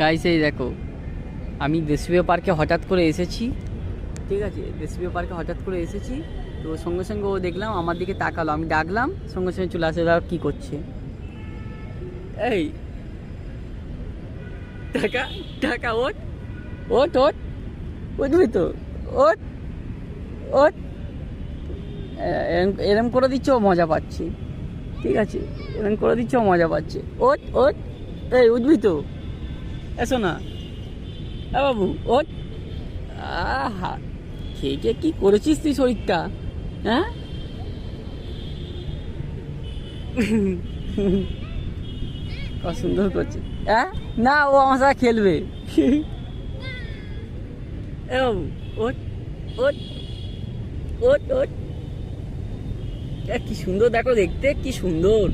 Guys এই দেখো, আমি দেশপ্রিয় পার্কে হঠাৎ করে এসেছি। ঠিক আছে, দেশপ্রিয় পার্কে হঠাৎ করে এসেছি, তো সঙ্গে সঙ্গে ও দেখলাম আমার দিকে তাকালো, আমি ডাকলাম সঙ্গে সঙ্গে চলে আসে। এবার কী করছে, এই টাকা টাকা, ওট ওট ওট উঠবি তো, ওট ওট। এরম করে দিচ্ছে, ও মজা পাচ্ছে। ঠিক আছে, এরম করে দিচ্ছে, ও মজা পাচ্ছে। ওট ওট, এই উঠবি তো, এসো না বাবু, ওট। আহা, খেয়ে খেয়ে কী করেছিস তুই শরীরটা, হ্যাঁ? কত সুন্দর করছে, হ্যাঁ? না, ও আমার সাথে খেলবে। এ বাবু, ওট ওট ওট ওট। কি সুন্দর দেখো দেখতে, কি সুন্দর,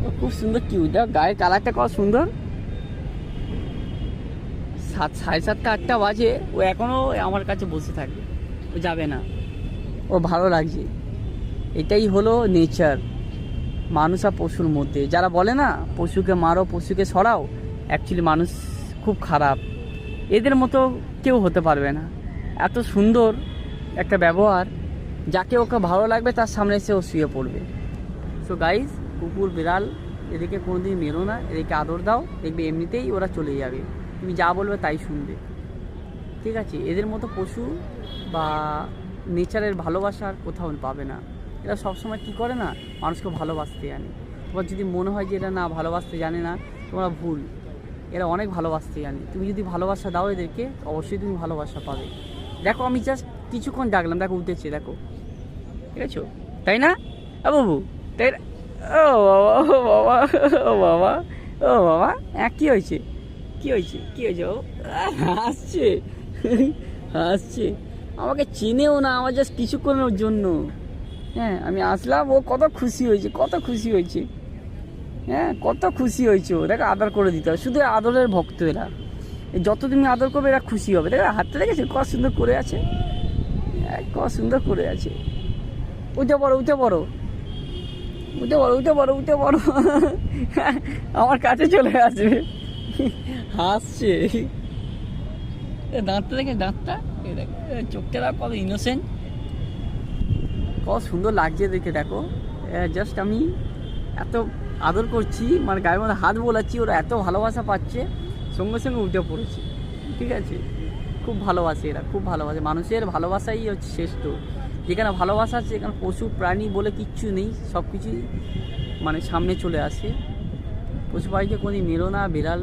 ও খুব সুন্দর। কিউট, দেখো গায়ের কালারটা কত সুন্দর। 7:30 8টা বাজে, ও এখনো আমার কাছে বসে থাকবে, ও যাবে না, ও ভালো লাগছে। এটাই হলো নেচার, মানুষ আর পশুর মধ্যে। যারা বলে না পশুকে মারো, পশুকে সরাও, অ্যাকচুয়ালি মানুষ খুব খারাপ। এদের মতো কেউ হতে পারবে না। এত সুন্দর একটা ব্যবহার, যাকে ওকে ভালো লাগবে তার সামনে এসে ও শুয়ে পড়বে। সো গাইজ, কুকুর বিড়াল এদিকে কোনোদিন মেরো না, এদিকে আদর দাও, দেখবে এমনিতেই ওরা চলে যাবে, তুমি যা বলবে তাই শুনবে। ঠিক আছে, এদের মতো পশু বা নেচারের ভালোবাসা আর কোথাও পাবে না। এরা সবসময় কী করে না, মানুষকে ভালোবাসতে জানে। তোমার যদি মনে হয় যে এরা না ভালোবাসতে জানে না, তোমরা ভুল। এরা অনেক ভালোবাসতে জানে। তুমি যদি ভালোবাসা দাও এদেরকে, অবশ্যই তুমি ভালোবাসা পাবে। দেখো, আমি জাস্ট কিছুক্ষণ ডাকলাম, দেখো উঠেছে, দেখো, ঠিক আছে, তাই না বাবু? তাই না? ও বাবা, ও বাবা, ও বাবা, হ্যাঁ, কী হয়েছে, কী হয়েছে, কী হয়েছে? ও হাসছে, হাসছে, আমাকে চেনেও না, আমার জাস্ট কিছুক্ষণের জন্য। হ্যাঁ, আমি আসলাম, ও কত খুশি হয়েছে, কত খুশি হয়েছে, হ্যাঁ, কত খুশি হয়েছে। ও দেখো, আদর করে দিতে হবে, শুধু আদরের ভক্ত এরা। যত তুমি আদর করবে এরা খুশি হবে। দেখো হাতটা দেখেছে কত সুন্দর করে আছে, কত সুন্দর করে আছে। উঠে পড়ো, উঠে পড়ো, উঠে পড়ো, উঠে পড়ো, উঠে পড়ো। আমার কাছে চলে আসবে, হাসছে। দাঁতটা দেখে, দাঁতটা চোখটা কত ইনোসেন্ট, কত সুন্দর লাগছে দেখে। দেখো, জাস্ট আমি এত আদর করছি, মানে গায়ের মধ্যে হাত বোলাচ্ছি, ওরা এত ভালোবাসা পাচ্ছে, সঙ্গে সঙ্গে উঠে পড়েছে। ঠিক আছে, খুব ভালোবাসে এরা, খুব ভালোবাসে। মানুষের ভালোবাসাই হচ্ছে শ্রেষ্ঠ। যেখানে ভালোবাসা আছে, যেখানে পশু প্রাণী বলে কিচ্ছু নেই, সব কিছুই মানে সামনে চলে আসে। পশু পাখিকে কোনোদিন মেরো না, বিড়াল